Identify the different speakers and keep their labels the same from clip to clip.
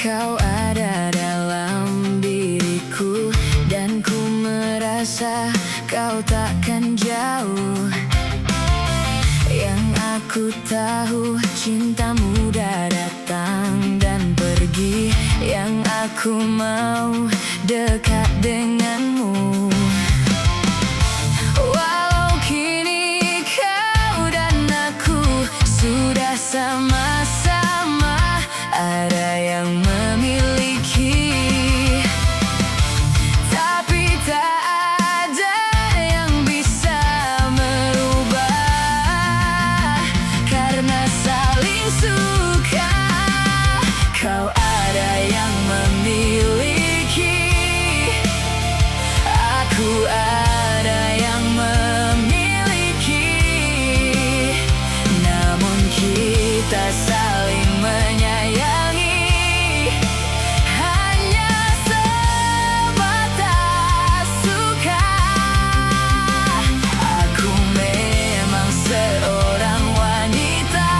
Speaker 1: Kau ada dalam diriku dan ku merasa kau takkan jauh. Yang aku tahu cintamu udah datang dan pergi. Yang aku mau dekat denganmu. Walau kini kau dan aku sudah sama-sama ada yang memiliki, tapi tak ada yang bisa merubah karena saling suka. Kau ada yang memiliki, aku ada yang memiliki, namun kita saling menyayangi hanya sebatas suka. Aku memang seorang wanita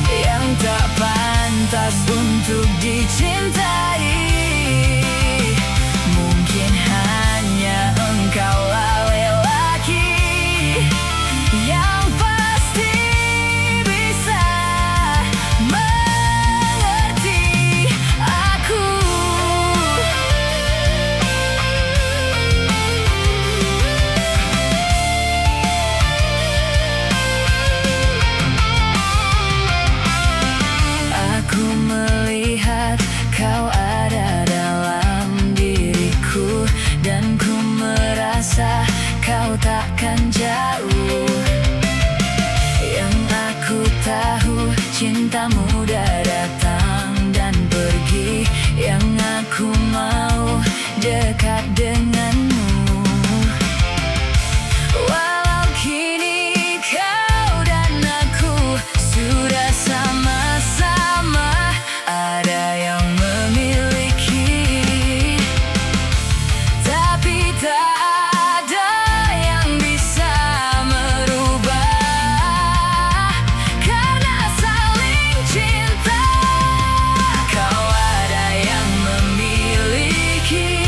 Speaker 1: yang tak pantas untuk dicintai. Mungkin hanya engkaulah lelaki yang pasti bisa mengerti aku. Aku melihat kau ada dalam diriku dan ku merasa kau takkan jauh. Yang aku tahu cintamu udah datang dan pergi. Yang aku mau dekat denganmu. Walau kini kau dan aku sudah sama-sama ada yang memiliki, tapi tak ada yang bisa merubah karena saling cinta. Kau ada yang memiliki,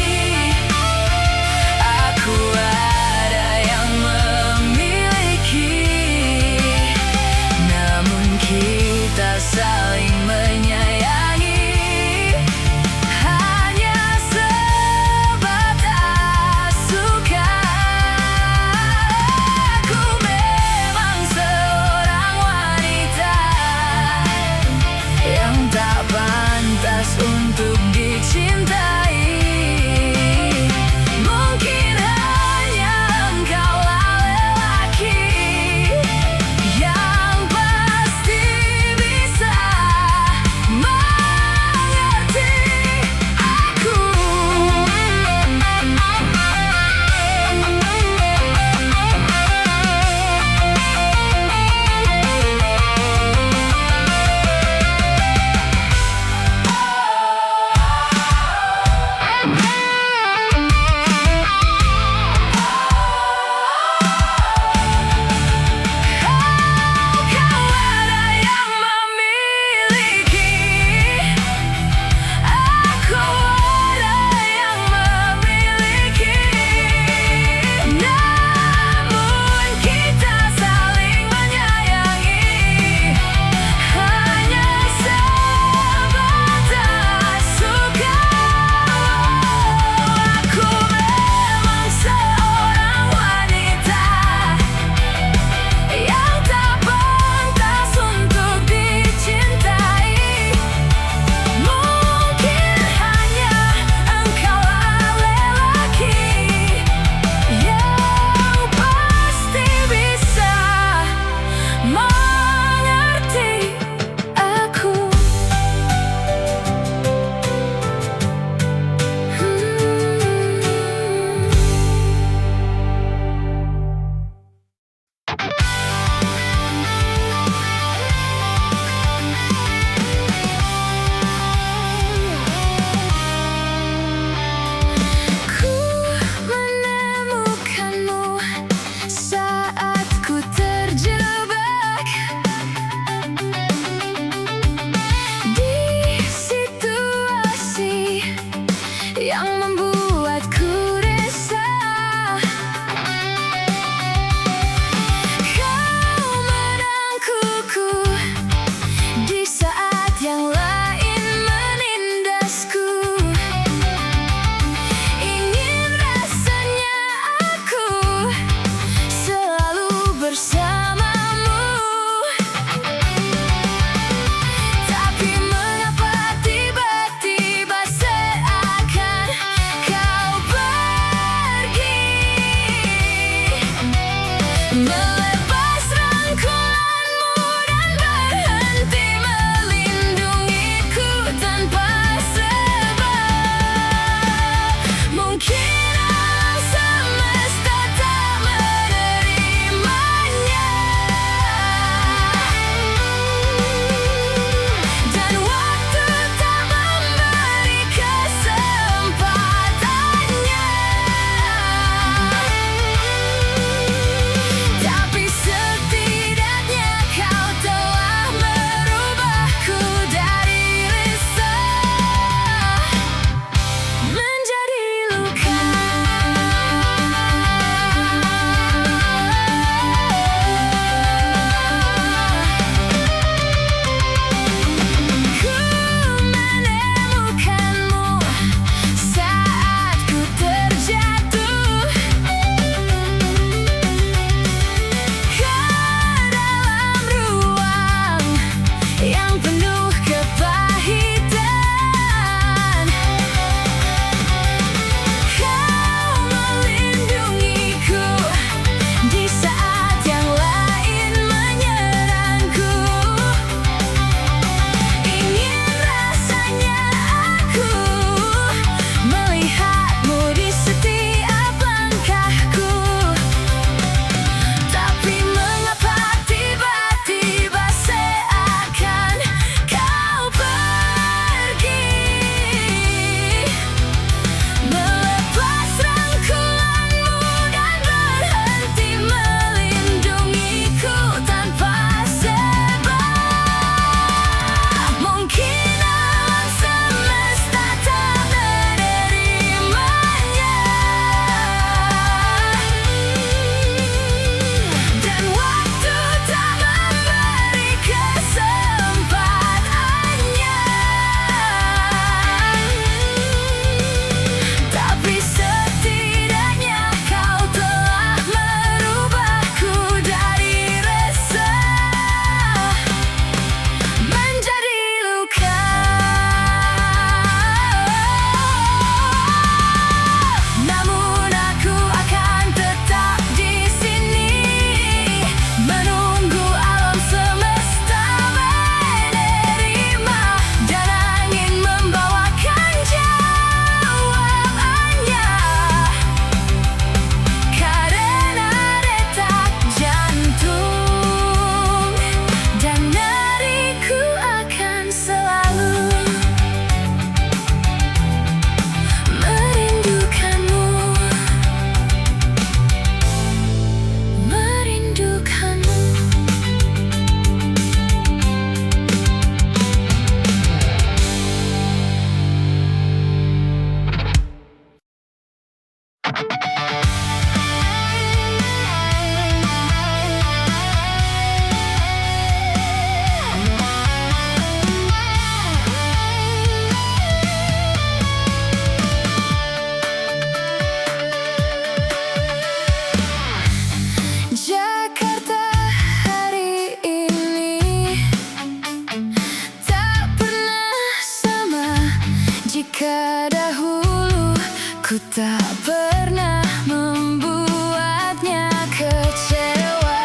Speaker 1: Jika dahulu ku tak pernah membuatnya kecewa,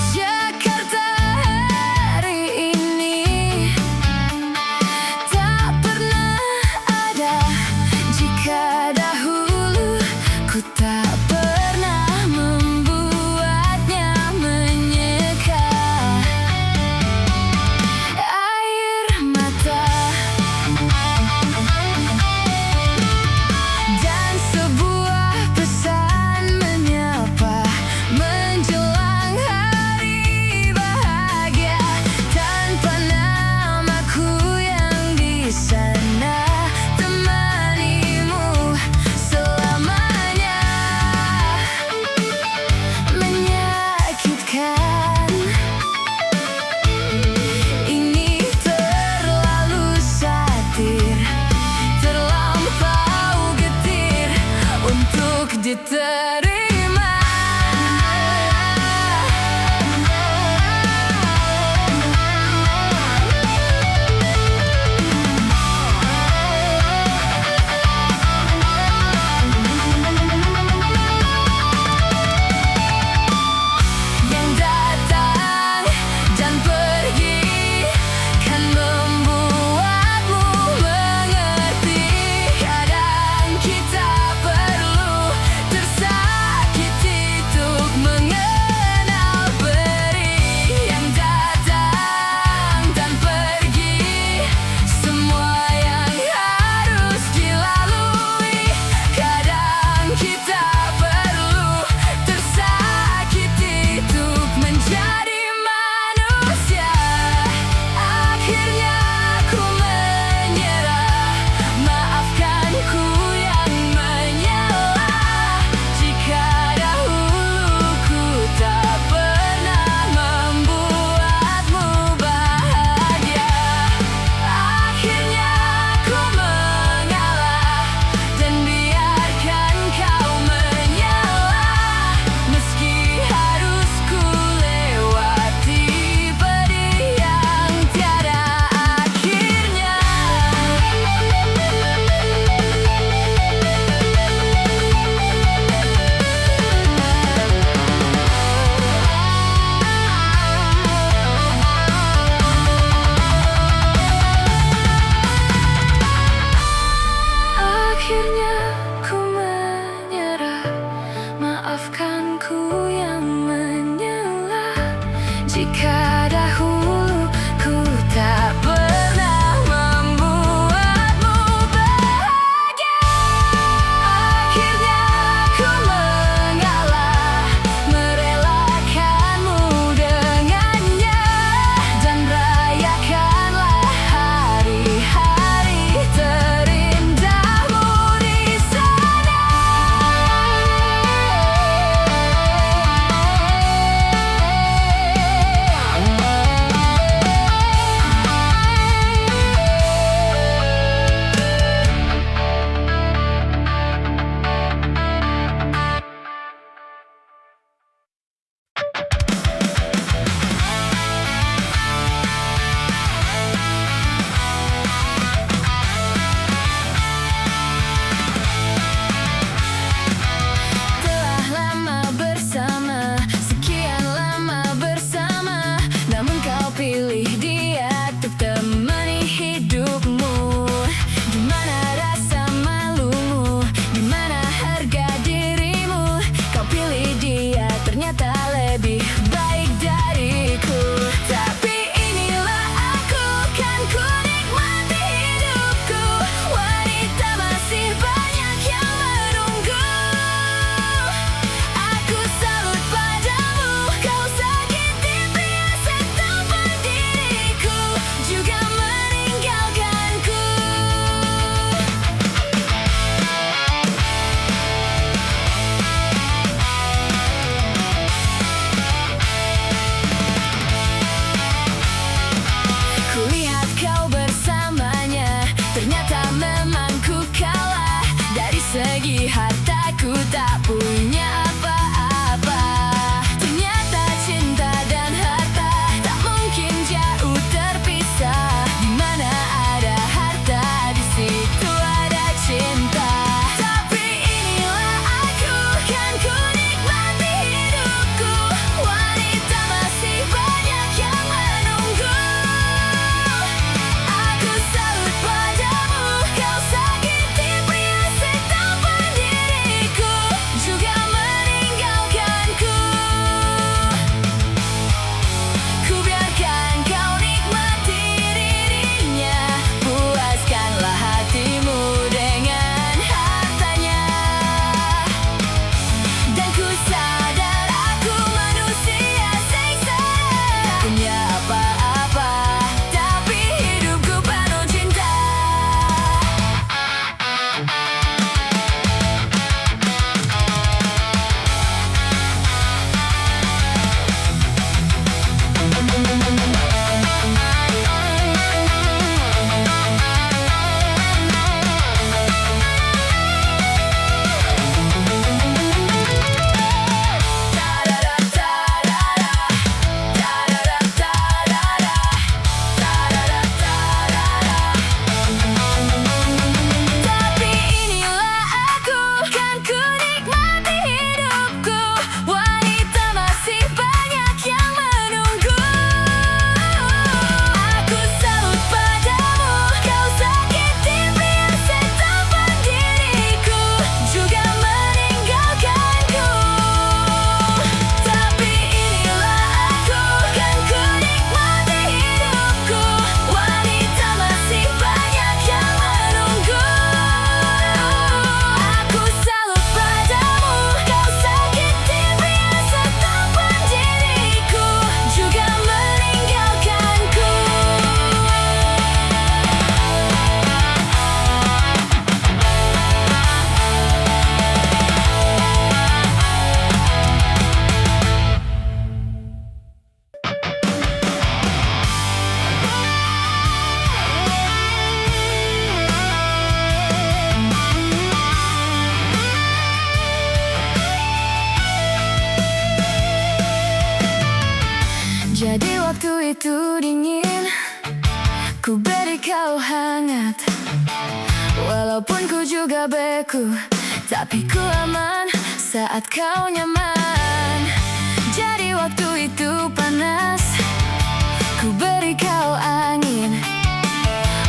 Speaker 1: Jakarta hari ini tak pernah ada. Jika dahulu ku tak pernah membuatnya menyeka air mata dan sebuah itu dingin, ku beri kau hangat. Walaupun ku juga beku, tapi ku aman saat kau nyaman. Jadi waktu itu panas, ku beri kau angin.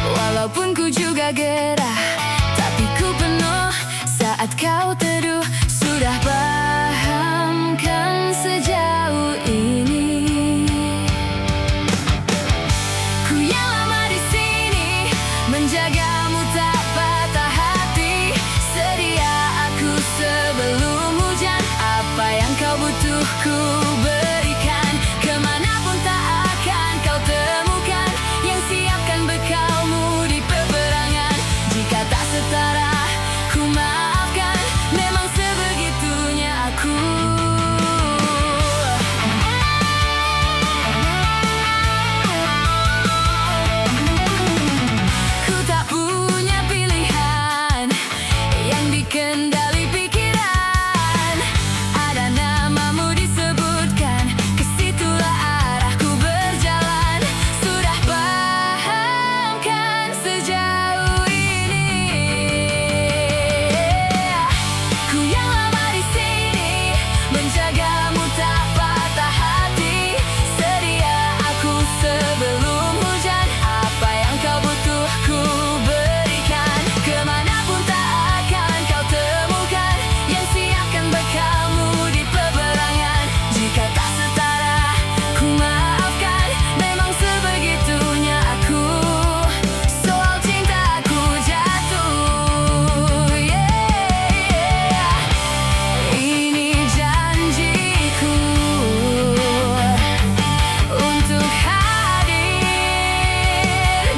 Speaker 1: Walaupun ku juga gerah, tapi ku penuh saat kau teduh. Sudah paham kan sejauh ini, ku yang lama di sini, menjagamu tak patah hati. Sedia aku sebelum hujan, apa yang kau butuh ku berikan. Kemanapun tak akan kau temukan yang siapkan bekalmu di peperangan. Jika tak setara ku maafkan, memang sebegitunya aku. Ku tak punya pilihan yang dikendali pikiran. Ada namamu disebutkan, kesitulah arahku berjalan. Sudah paham kan sejauh ini, ku yang lama di sini, menjagamu tak patah hati. Sedia aku sebelum hujan, apa yang kau butuh ku berikan. Kemanapun tak akan kau temukan yang siapkan bekalmu di peperangan. Jika tak setara ku maafkan, memang sebegitunya aku. Soal cintaku jatuh, ini janjiku untuk hadir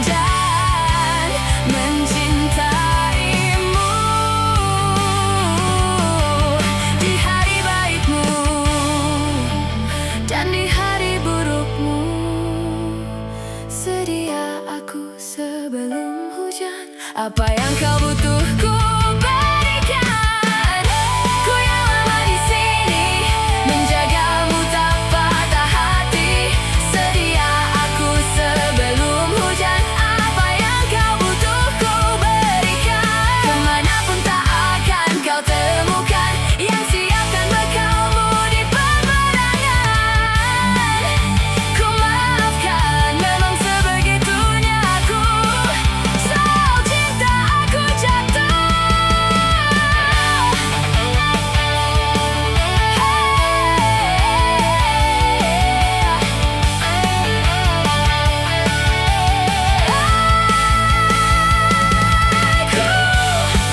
Speaker 1: dan mencintaimu di hari baikmu dan di hari burukmu. Sedia aku sebelum hujan, apa yang kau butuh ku berikan. Ku yang lama di sini, menjagamu tak patah hati. Sedia aku sebelum hujan, apa yang kau butuh ku berikan. Kemanapun tak akan kau temukan yang siapkan bekalmu di peperangan. Ku maafkan, memang sebegitunya aku. Soal cinta aku jatuh.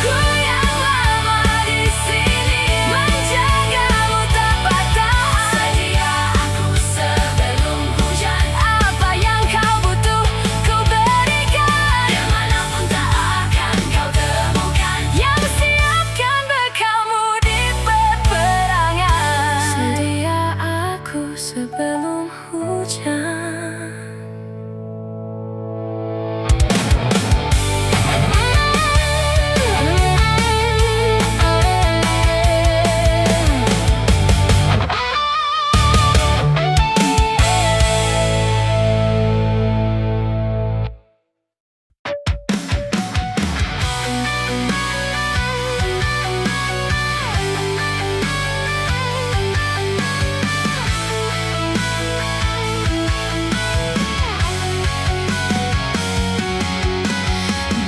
Speaker 1: Ku yang lama di sini, menjagamu tak patah hati. Sedia aku sebelum hujan, apa yang kau butuh ku berikan. Kemanapun tak akan kau temukan yang siapkan bekalmu di peperangan. Sedia aku sebelum hujan.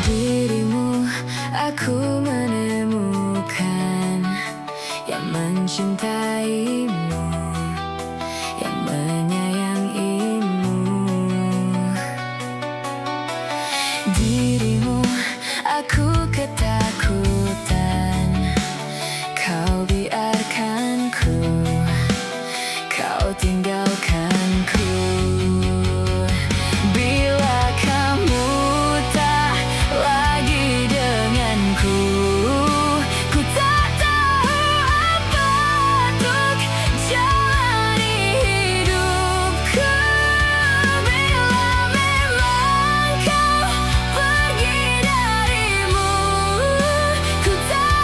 Speaker 1: Dirimu aku menemukan, yang mencintaimu, yang menyayangimu. Dirimu aku ketakutan, kau biarkanku, kau tinggalkanku. Bila kamu tak lagi denganku, ku tak tahu apa untuk jalani hidupku. Bila memang kau pergi darimu, ku tak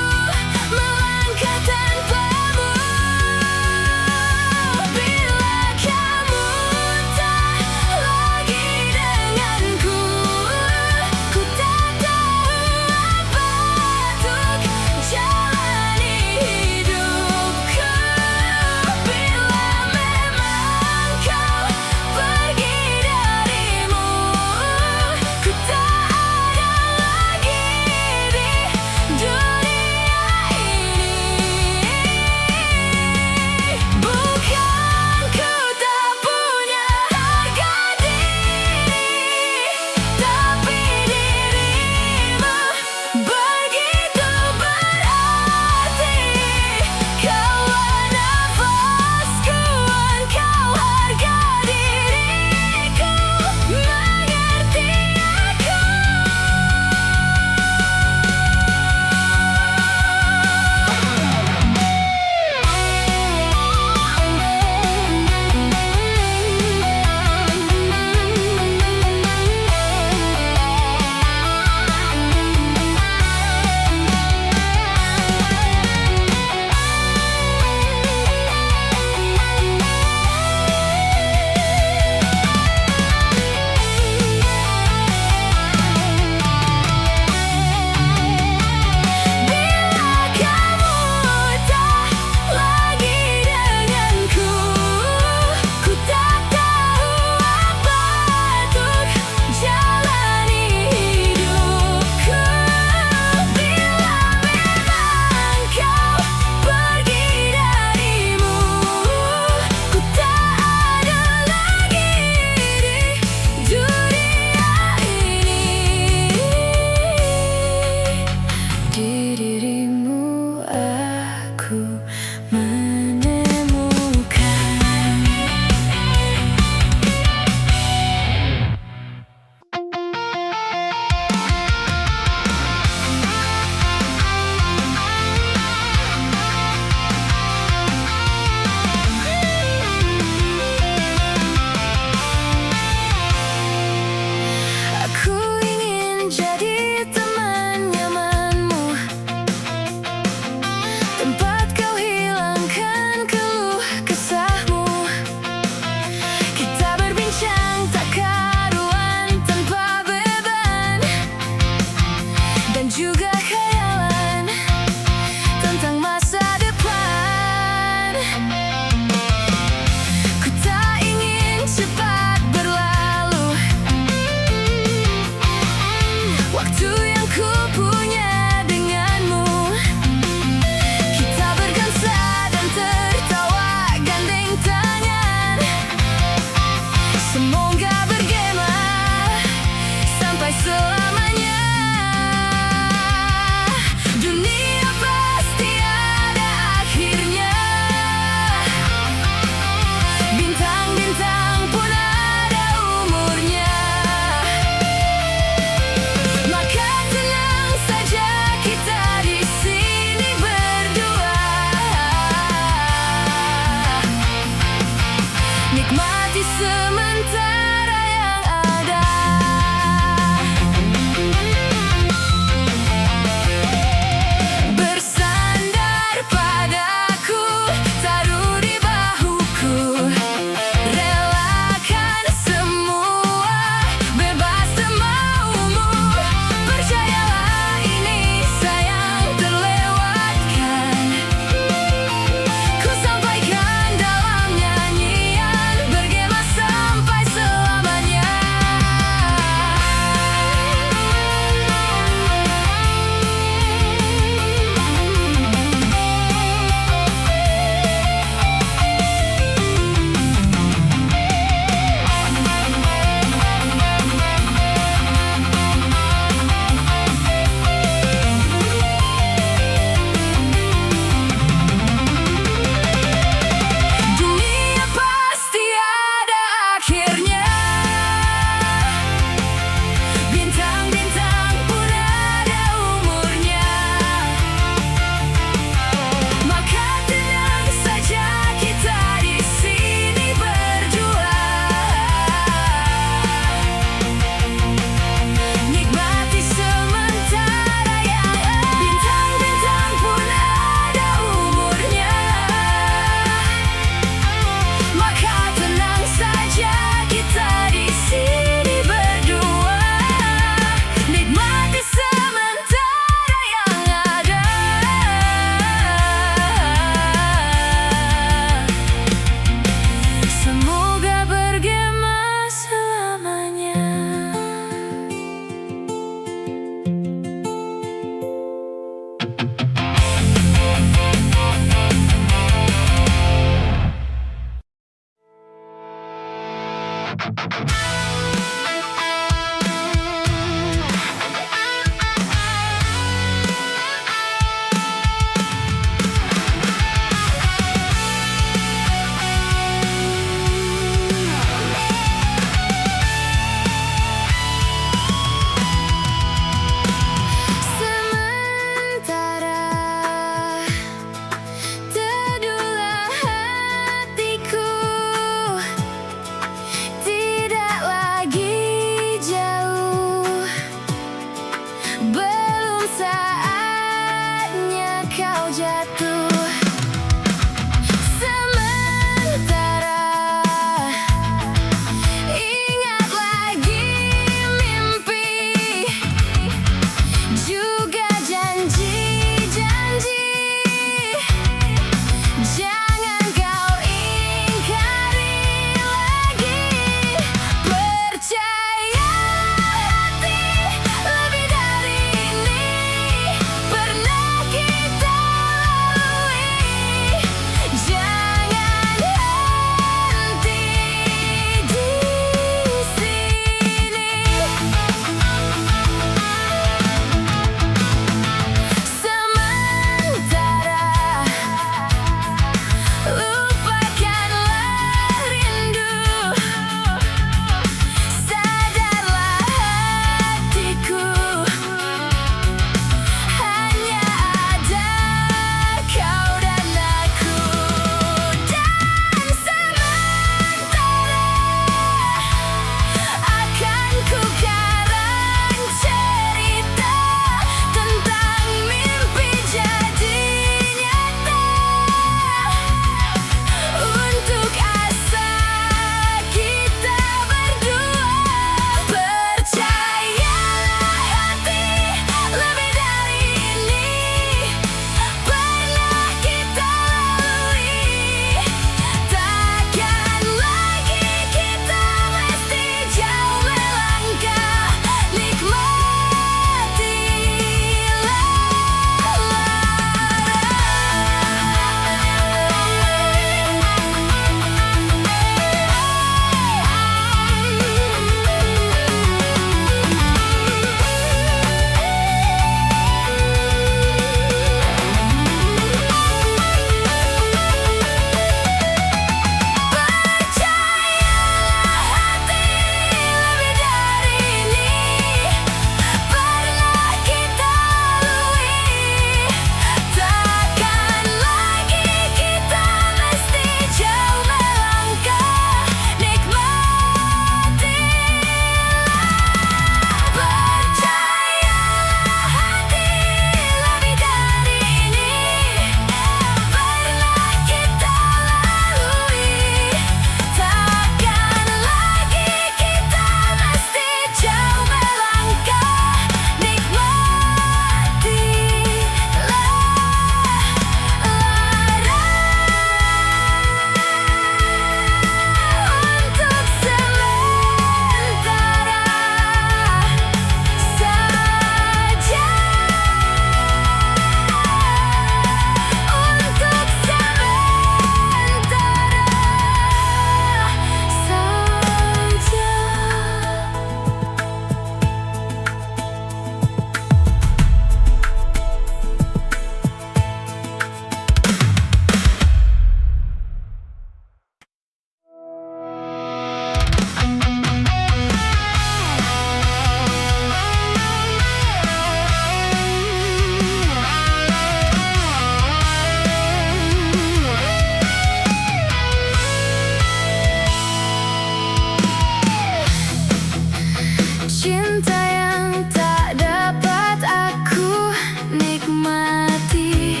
Speaker 1: Cinta yang tak dapat aku nikmati,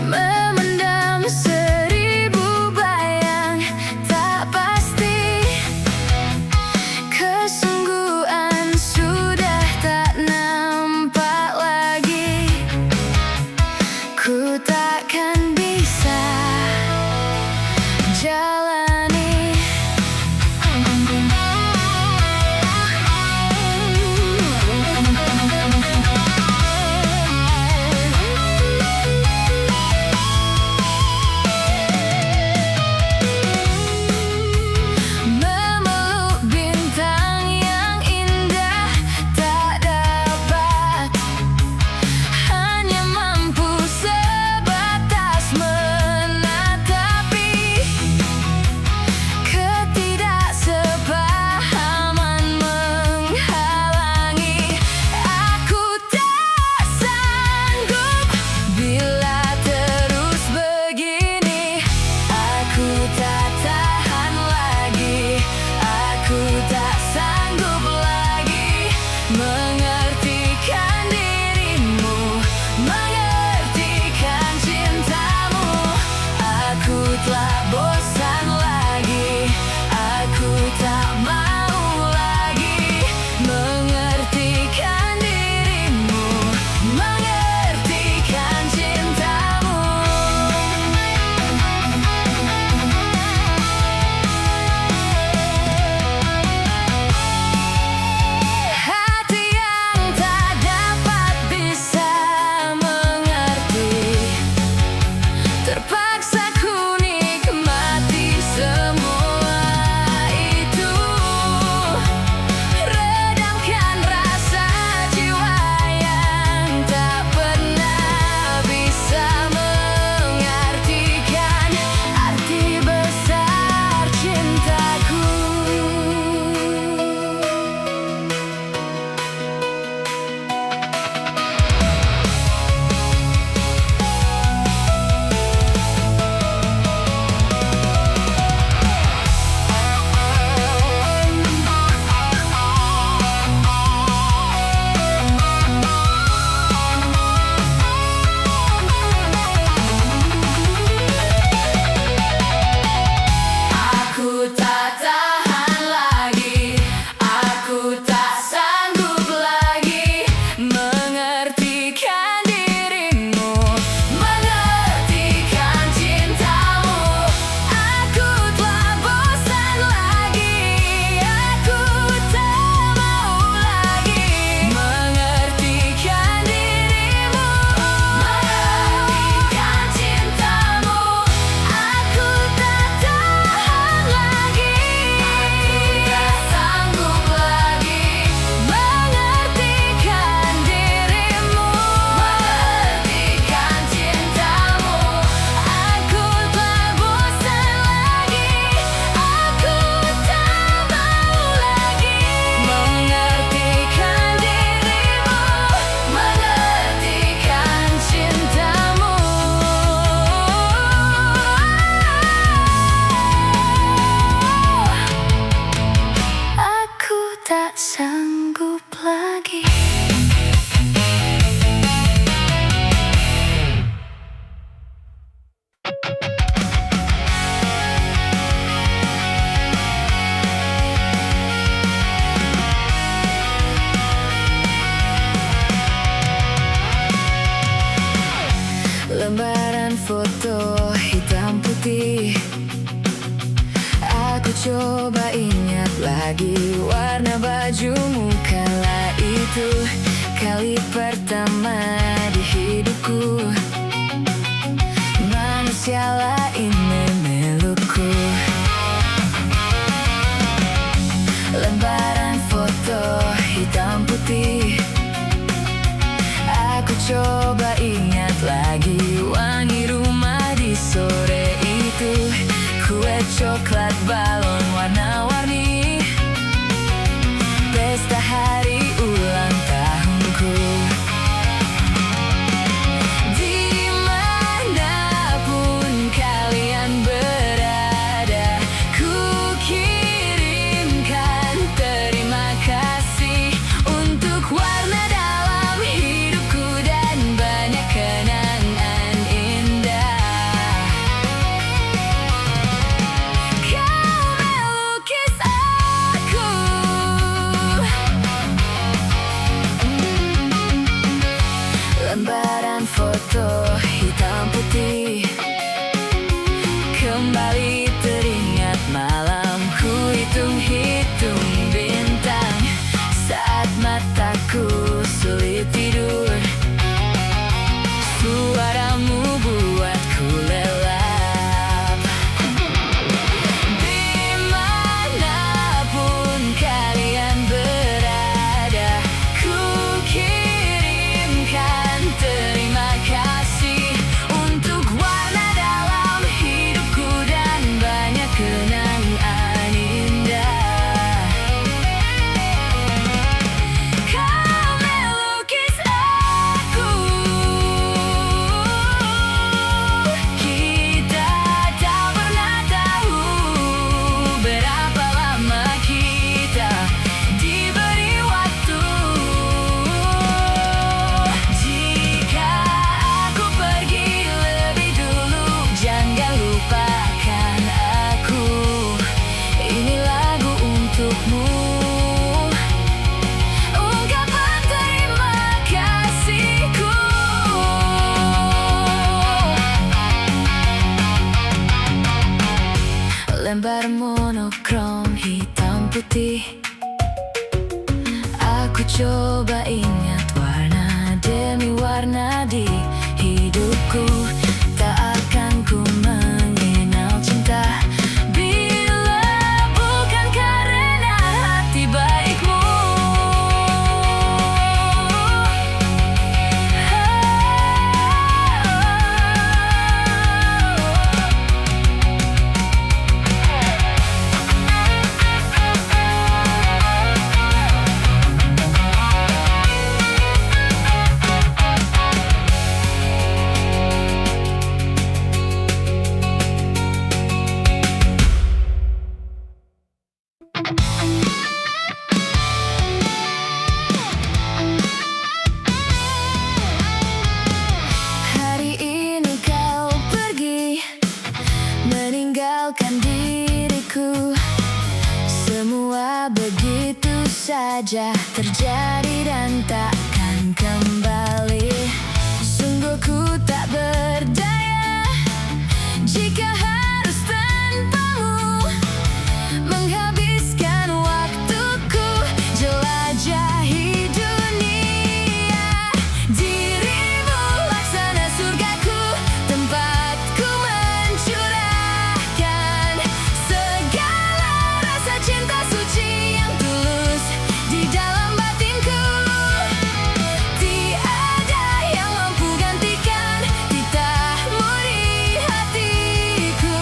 Speaker 1: memendam seribu bayang tak pasti. Kesungguhan sudah tak nampak lagi. Ku takkan bisa jalani. Memeluk bintang yang indah tak dapat, hanya mampu sebatas menatapi. Ketidaksepahaman menghalangi. Aku tak sanggup bila terus begini. Aku tak tahan lagi. Aku tak sanggup lagi mengertikan dirimu, mengertikan cintamu. Aku telah bosan lagi. Aku tak mau lagi mengertikan dirimu, mengertikan cintamu. Hati yang tak dapat bisa mengerti, terpaksa ku nikmati semua itu. Redamkan rasa jiwa yang tak pernah bisa mengartikan arti besar cintaku. Aku tak tahan lagi. Aku tak sanggup lagi mengertikan dirimu, mengertikan cintamu. Aku telah bosan lagi. Aku tak mau lagi mengertikan dirimu, mengertikan cintamu. Aku tak tahan lagi. Aku tak sanggup lagi mengertikan dirimu, mengertikan cintamu. Aku telah bosan lagi. Aku tak mau lagi mengertikan dirimu, mengertikan cintamu. Aku tak sanggup lagi. Lembaran foto hitam putih. Aku coba ingat lagi warna bajumu kala itu, kali pertama di hidupku. Manusia lain memelukku. Lembaran foto hitam putih. Aku coba ingat lagi wangi rumah di sore itu. Kue coklat balon warna-warni, pesta hari ulang tahunku. Dimanapun kau Ku coba ingat warna demi warna di hidupku. Tak akan ku mengenal cinta bila bukan karena hati baikmu. Hari ini kau pergi, meninggalkan diriku. Semua begitu saja terjadi dan takkan kembali. Sungguh ku tak berdaya jika harus tanpamu menghabiskan waktuku jelajahi dunia. Dirimu laksana surgaku, tempatku mencurahkan segala rasa cinta suci yang tulus di dalam batinku. Tiada yang mampu gantikan titahmu di hatiku,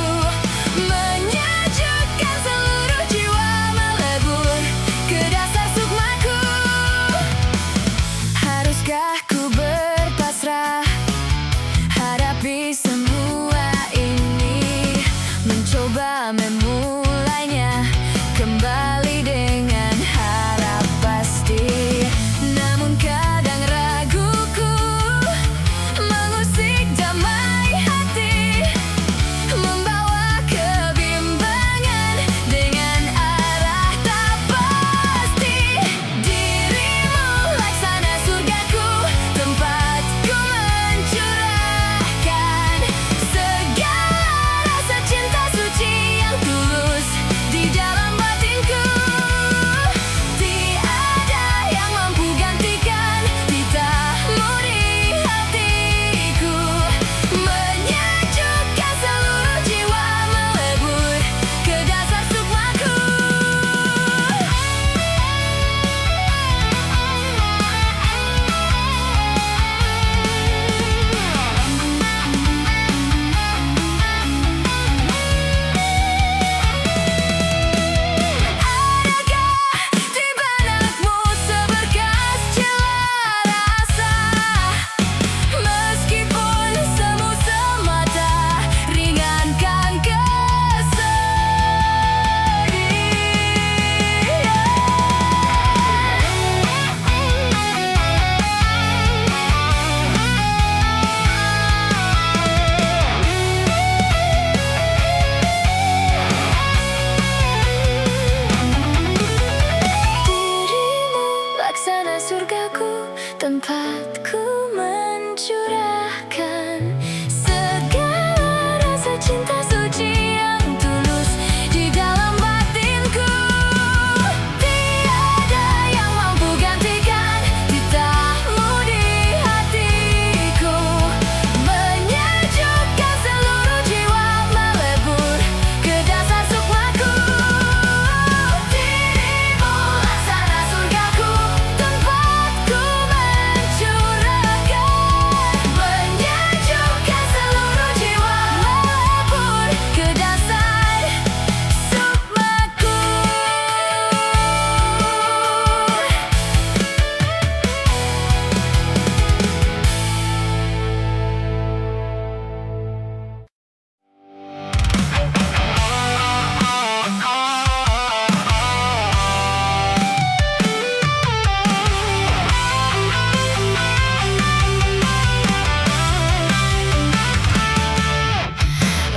Speaker 1: menyejukkan seluruh jiwa, melebur ke dasar sukmaku. Haruskah ku berpasrah hadapi semua ini, mencoba memulainya kembali dengan harap pasti. Namun kadang raguku mengusik damai hati, membawa kebimbangan dengan arah tak pasti. Dirimu laksana surgaku, tempatku mencurahkan segala rasa cinta suci yang tulus di dalam batinku. Tiada yang mampu gantikan titahmu di hatiku, menyejukkan seluruh jiwa, melebur ke dasar sukmaku. Adakah di benakmu seberkas celah rasa, meskipun semu semata ringankan Dirimu laksana surgaku, tempatku mencurahkan segala rasa cinta suci yang tulus di dalam batinku. Tiada yang mampu gantikan titahmu di hatiku, menyejukkan seluruh jiwa, melebur ke dasar sukmaku. Dirimu laksana surgaku, tempatku mencurahkan menyejukkan seluruh jiwa, melebur ke dasar sukmaku.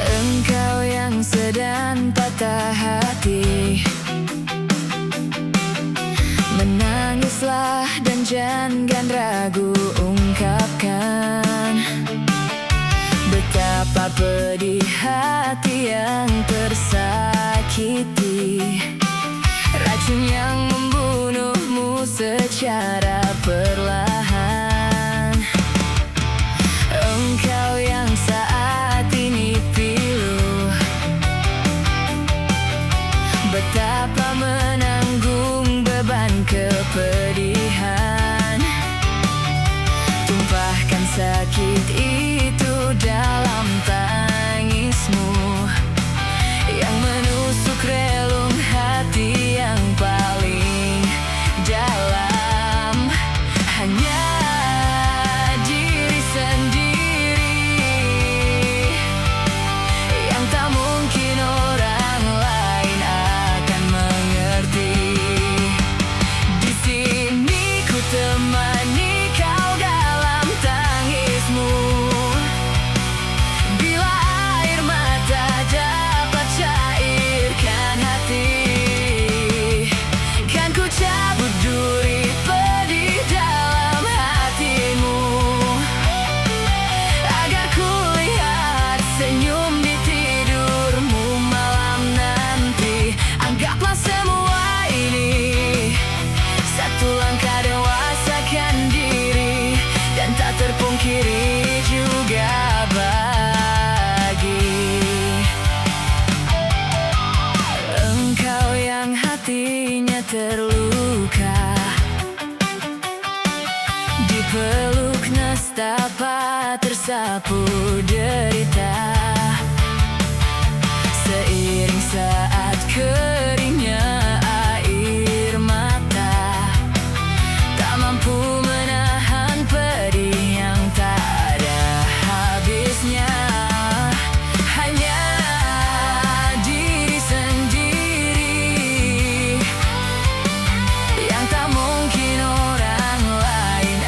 Speaker 1: Engkau yang sedang patah hati, menangislah dan jangan ragu ungkapkan betapa pedih hati yang tersakiti. Racun yang membunuhmu secara perlahan. Engkau yang saat ini pilu, betapa menanggung beban kepedihan. Tumpahkan sakit itu dalam tangismu yang menusuk relung hati yang paling dalam. Hanya diri sendiri yang tak mungkin orang lain akan mengerti. Di sini ku temani kau dalam tangismu. Bila air mata dapat cairkan hati, kan ku cabut duri pedih dalam hatimu, agar ku lihat senyum di tidurmu malam nanti. Anggaplah semua ini satu langkah dewasakan diri, dan tak terpungkiri juga bagi engkau yang hatinya terluka. Dipeluk nestapa tersapu derita, seiring saat keringnya air mata, tak mampu menahan pedih yang tak ada habisnya. Hanya diri sendiri yang tak mungkin orang lain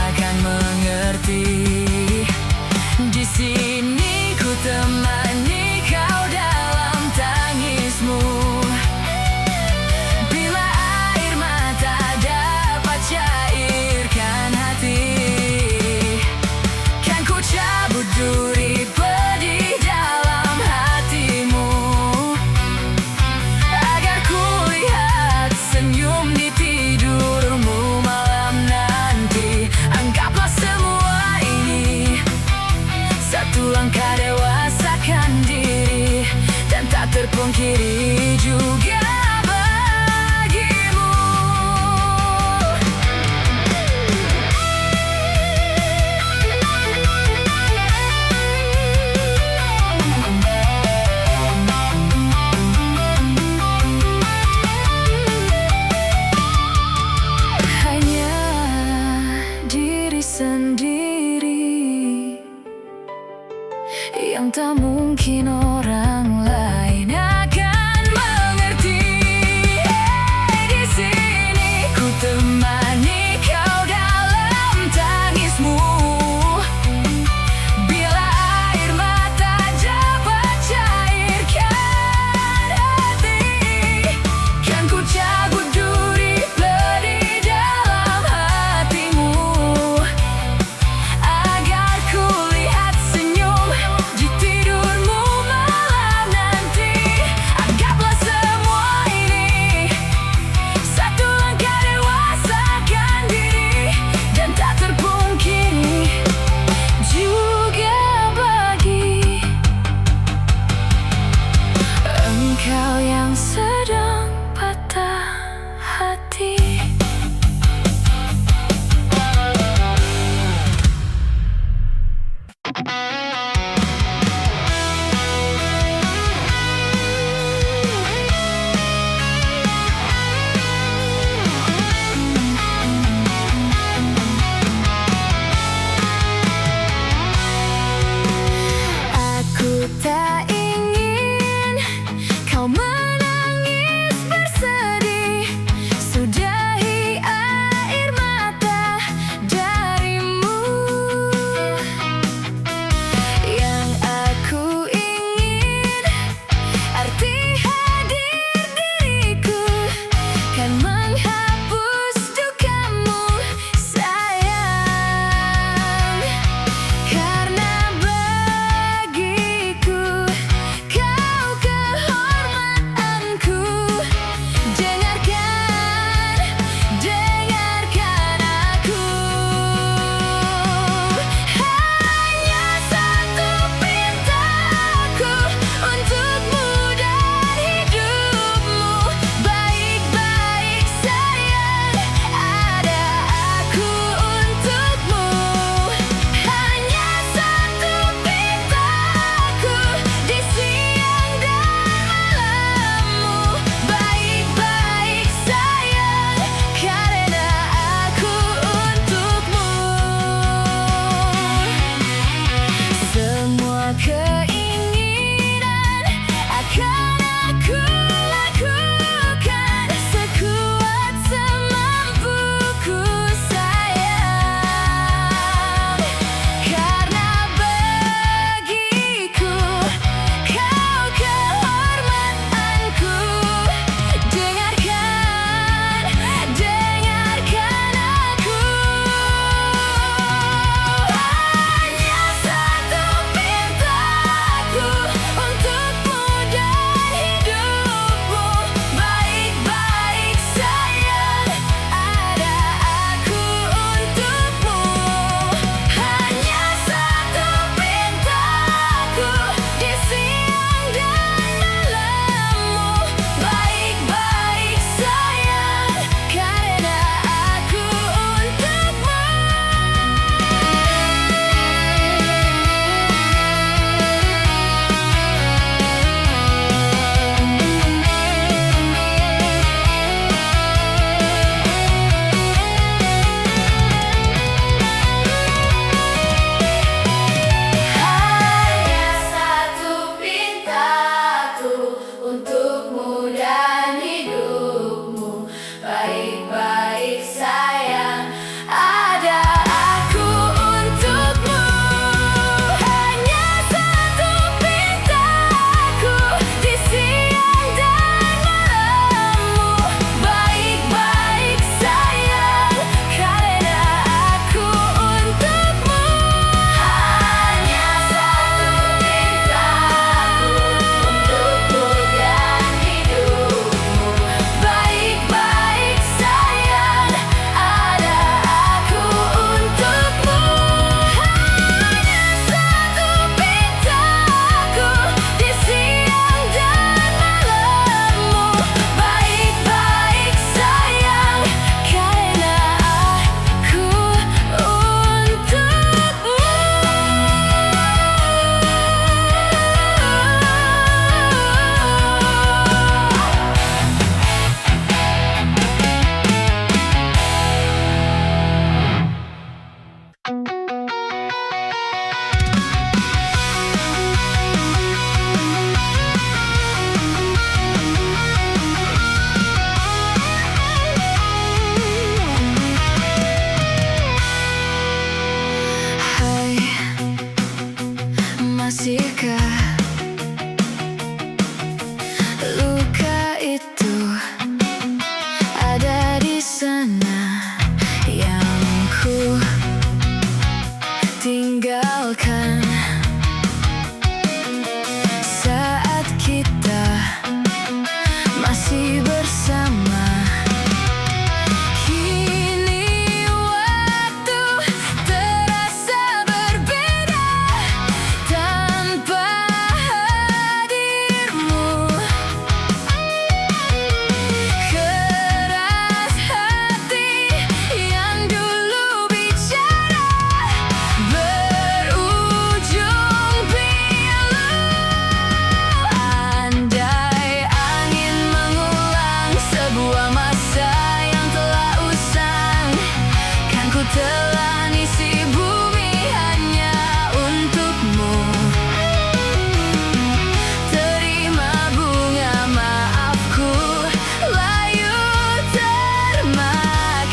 Speaker 1: akan mengerti. Di sini ku temani kau dalam tangismu. Bila air mata dapat cairkan hati, kan ku cabut duri pedih dalam hatimu, agar ku lihat senyum di tidurmu malam nanti. Anggaplah semua ini satu langkah dewasakan diri, dan tak terpungkiri juga bagimu. Hanya diri sendiri yang tak mungkin orang lain akan mengerti. Di sini ku temani kau dalam tangismu. Bila air mata dapat cairkan hati, kan ku cabut duri pedih dalam hatimu, agar ku lihat senyum di tidurmu malam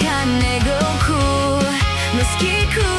Speaker 1: melepaskan egoku. Meski ku